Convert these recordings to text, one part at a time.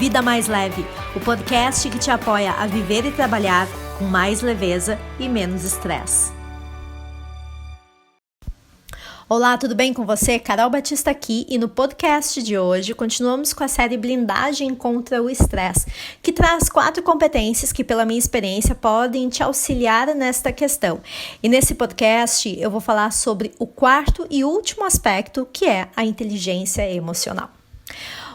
Vida Mais Leve, o podcast que te apoia a viver e trabalhar com mais leveza e menos estresse. Olá, tudo bem com você? Carol Batista aqui e no podcast de hoje continuamos com a série Blindagem contra o Estresse, que traz 4 competências que, pela minha experiência, podem te auxiliar nesta questão. E nesse podcast eu vou falar sobre o 4º e último aspecto, que é a inteligência emocional.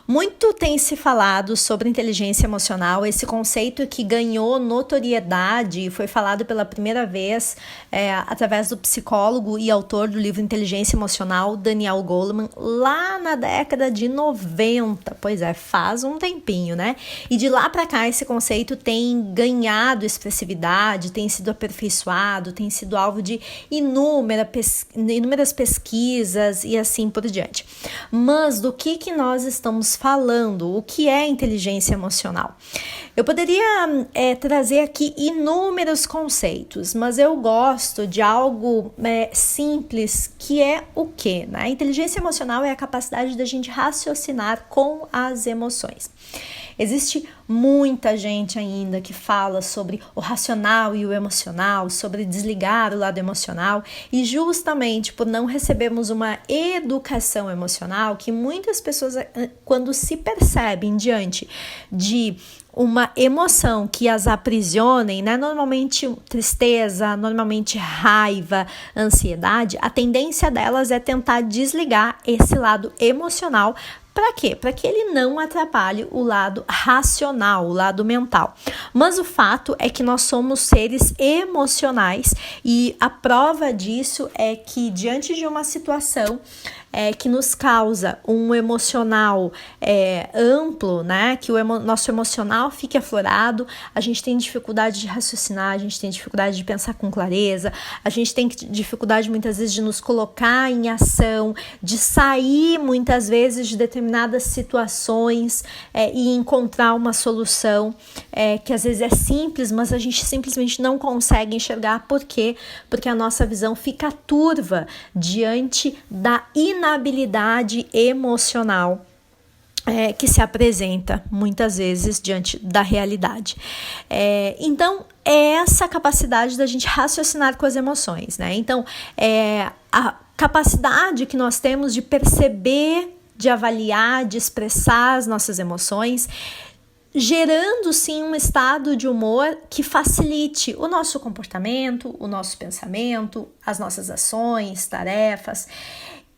Muito tem se falado sobre inteligência emocional, esse conceito que ganhou notoriedade e foi falado pela primeira vez através do psicólogo e autor do livro Inteligência Emocional, Daniel Goleman, lá na década de 90, pois é, faz um tempinho, né? E de lá para cá esse conceito tem ganhado expressividade, tem sido aperfeiçoado, tem sido alvo de inúmeras pesquisas e assim por diante. Mas do que nós estamos falando? O que é inteligência emocional? Eu poderia trazer aqui inúmeros conceitos, mas eu gosto de algo simples, que é o quê? Né? A inteligência emocional é a capacidade da gente raciocinar com as emoções. Existe muita gente ainda que fala sobre o racional e o emocional, sobre desligar o lado emocional, e justamente por não recebermos uma educação emocional, que muitas pessoas, quando se percebem diante de uma emoção que as aprisionem, né? Normalmente tristeza, normalmente raiva, ansiedade, a tendência delas é tentar desligar esse lado emocional. Para quê? Para que ele não atrapalhe o lado racional, o lado mental. Mas o fato é que nós somos seres emocionais e a prova disso é que diante de uma situação que nos causa um emocional amplo, né? Que o nosso emocional fique aflorado, a gente tem dificuldade de raciocinar, a gente tem dificuldade de pensar com clareza, a gente tem dificuldade muitas vezes de nos colocar em ação, de sair muitas vezes de determinadas situações e encontrar uma solução que às vezes é simples, mas a gente simplesmente não consegue enxergar. Por quê? Porque a nossa visão fica turva diante da inabilidade emocional que se apresenta muitas vezes diante da realidade. Então, é essa capacidade da gente raciocinar com as emoções, né? Então, a capacidade que nós temos de perceber, de avaliar, de expressar as nossas emoções, gerando sim um estado de humor que facilite o nosso comportamento, o nosso pensamento, as nossas ações, tarefas.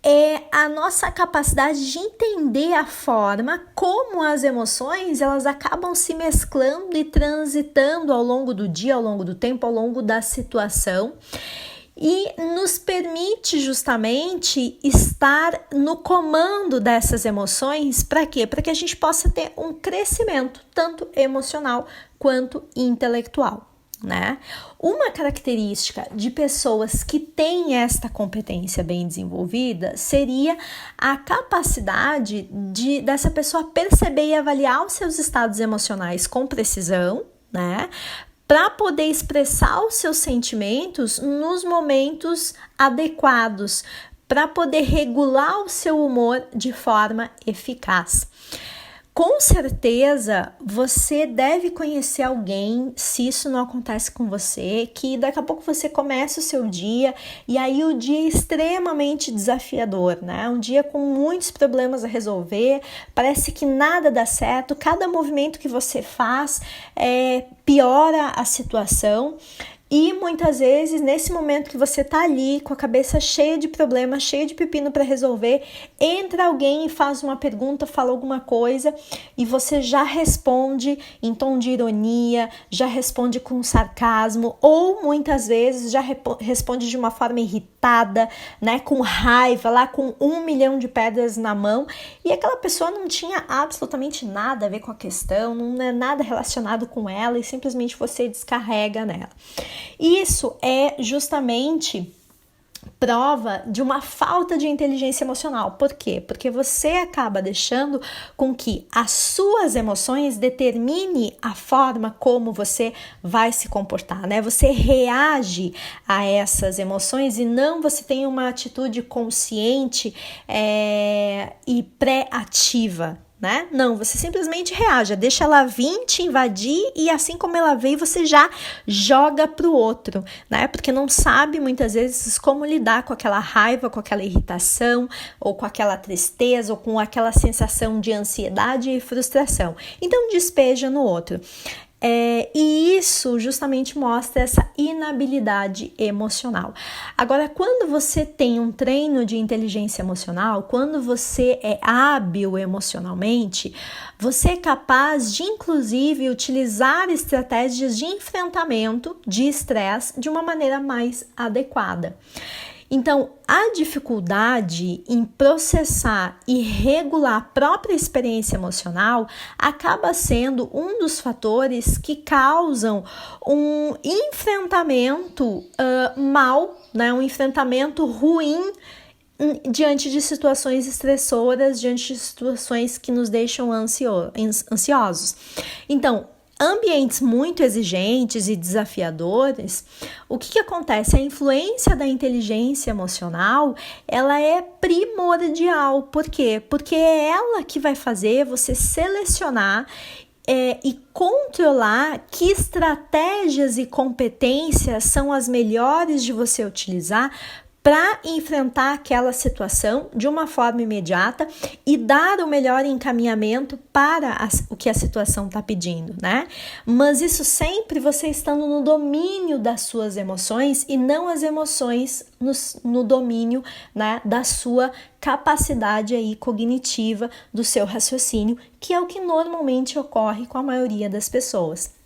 É a nossa capacidade de entender a forma como as emoções elas acabam se mesclando e transitando ao longo do dia, ao longo do tempo, ao longo da situação, e nos permite justamente estar no comando dessas emoções. Para quê? Para que a gente possa ter um crescimento tanto emocional quanto intelectual. Né? Uma característica de pessoas que têm esta competência bem desenvolvida seria a capacidade dessa pessoa perceber e avaliar os seus estados emocionais com precisão, né? Para poder expressar os seus sentimentos nos momentos adequados, para poder regular o seu humor de forma eficaz. Com certeza, você deve conhecer alguém, se isso não acontece com você, que daqui a pouco você começa o seu dia e aí o dia é extremamente desafiador, né? Um dia com muitos problemas a resolver, parece que nada dá certo, cada movimento que você faz piora a situação. E muitas vezes, nesse momento que você tá ali com a cabeça cheia de problemas, cheia de pepino para resolver, entra alguém e faz uma pergunta, fala alguma coisa e você já responde em tom de ironia, já responde com sarcasmo ou muitas vezes já responde de uma forma irritada, né, com raiva, lá com 1 milhão de pedras na mão, e aquela pessoa não tinha absolutamente nada a ver com a questão, não é nada relacionado com ela e simplesmente você descarrega nela. Isso é justamente prova de uma falta de inteligência emocional. Por quê? Porque você acaba deixando com que as suas emoções determine a forma como você vai se comportar, né? Você reage a essas emoções e não você tem uma atitude consciente e pré-ativa né? Não, você simplesmente reage, deixa ela vir, te invadir e assim como ela veio, você já joga pro outro, né? Porque não sabe muitas vezes como lidar com aquela raiva, com aquela irritação, ou com aquela tristeza, ou com aquela sensação de ansiedade e frustração. Então despeja no outro. E isso justamente mostra essa inabilidade emocional. Agora, quando você tem um treino de inteligência emocional, quando você é hábil emocionalmente, você é capaz de, inclusive, utilizar estratégias de enfrentamento de estresse de uma maneira mais adequada. Então, a dificuldade em processar e regular a própria experiência emocional acaba sendo um dos fatores que causam um enfrentamento né? Um enfrentamento ruim diante de situações estressoras, diante de situações que nos deixam ansiosos. Então, ambientes muito exigentes e desafiadores, o que acontece? A influência da inteligência emocional, ela é primordial. Por quê? Porque é ela que vai fazer você selecionar e controlar que estratégias e competências são as melhores de você utilizar para enfrentar aquela situação de uma forma imediata e dar o melhor encaminhamento para o que a situação está pedindo, né? Mas isso sempre você estando no domínio das suas emoções e não as emoções no domínio, né, da sua capacidade aí cognitiva, do seu raciocínio, que é o que normalmente ocorre com a maioria das pessoas.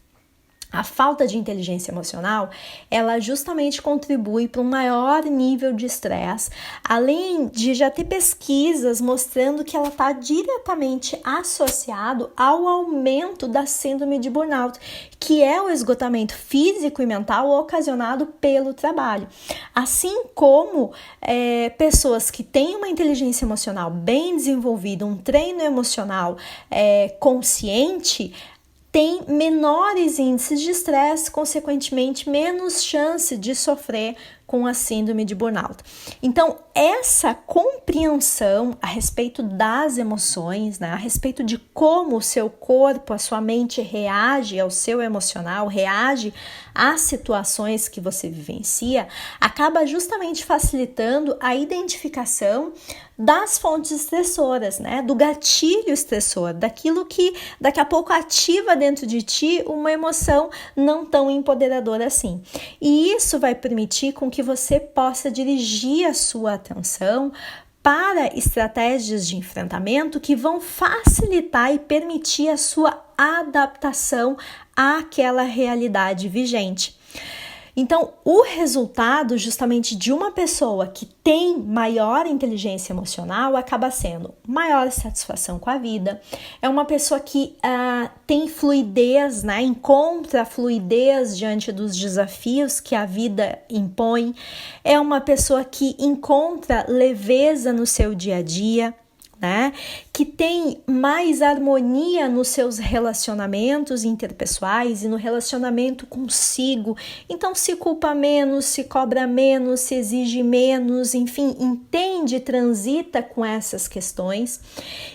A falta de inteligência emocional, ela justamente contribui para um maior nível de estresse, além de já ter pesquisas mostrando que ela está diretamente associado ao aumento da síndrome de burnout, que é o esgotamento físico e mental ocasionado pelo trabalho. Assim como pessoas que têm uma inteligência emocional bem desenvolvida, um treino emocional consciente, tem menores índices de estresse, consequentemente menos chance de sofrer com a síndrome de burnout. Então, essa compreensão a respeito das emoções, né, a respeito de como o seu corpo, a sua mente reage ao seu emocional, reage às situações que você vivencia, acaba justamente facilitando a identificação das fontes estressoras, né, do gatilho estressor, daquilo que daqui a pouco ativa dentro de ti uma emoção não tão empoderadora assim. E isso vai permitir com que você possa dirigir a sua atenção para estratégias de enfrentamento que vão facilitar e permitir a sua adaptação àquela realidade vigente. Então, o resultado justamente de uma pessoa que tem maior inteligência emocional acaba sendo maior satisfação com a vida, é uma pessoa que tem fluidez, né? Encontra fluidez diante dos desafios que a vida impõe, é uma pessoa que encontra leveza no seu dia a dia, né? Que tem mais harmonia nos seus relacionamentos interpessoais e no relacionamento consigo, então se culpa menos, se cobra menos, se exige menos, enfim, entende, transita com essas questões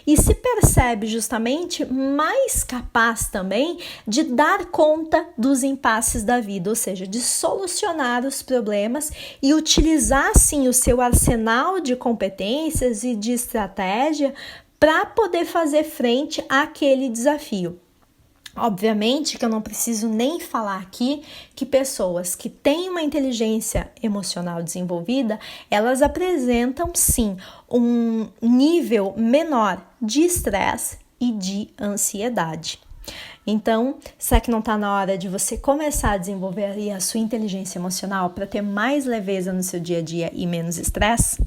e se percebe justamente mais capaz também de dar conta dos impasses da vida, ou seja, de solucionar os problemas e utilizar sim o seu arsenal de competências e de estratégia para poder fazer frente àquele desafio. Obviamente que eu não preciso nem falar aqui que pessoas que têm uma inteligência emocional desenvolvida, elas apresentam sim um nível menor de estresse e de ansiedade. Então, será que não está na hora de você começar a desenvolver a sua inteligência emocional para ter mais leveza no seu dia a dia e menos estresse?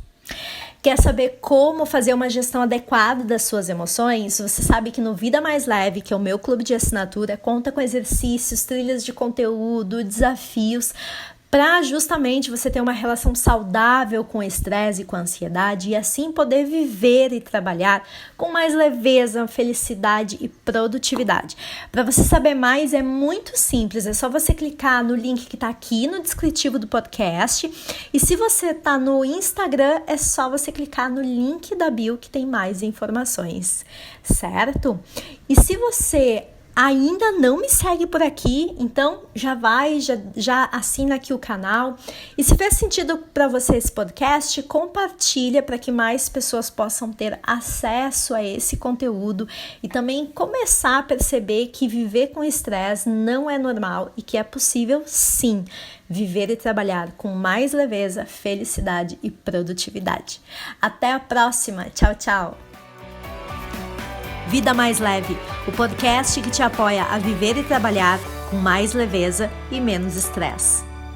Quer saber como fazer uma gestão adequada das suas emoções? Você sabe que no Vida Mais Leve, que é o meu clube de assinatura, conta com exercícios, trilhas de conteúdo, desafios para justamente você ter uma relação saudável com o estresse e com a ansiedade e assim poder viver e trabalhar com mais leveza, felicidade e produtividade. Para você saber mais é muito simples, é só você clicar no link que está aqui no descritivo do podcast e se você está no Instagram é só você clicar no link da bio que tem mais informações, certo? E se você ainda não me segue por aqui, então já assina aqui o canal. E se fez sentido para você esse podcast, compartilha para que mais pessoas possam ter acesso a esse conteúdo e também começar a perceber que viver com estresse não é normal e que é possível sim viver e trabalhar com mais leveza, felicidade e produtividade. Até a próxima. Tchau, tchau. Vida Mais Leve, o podcast que te apoia a viver e trabalhar com mais leveza e menos estresse.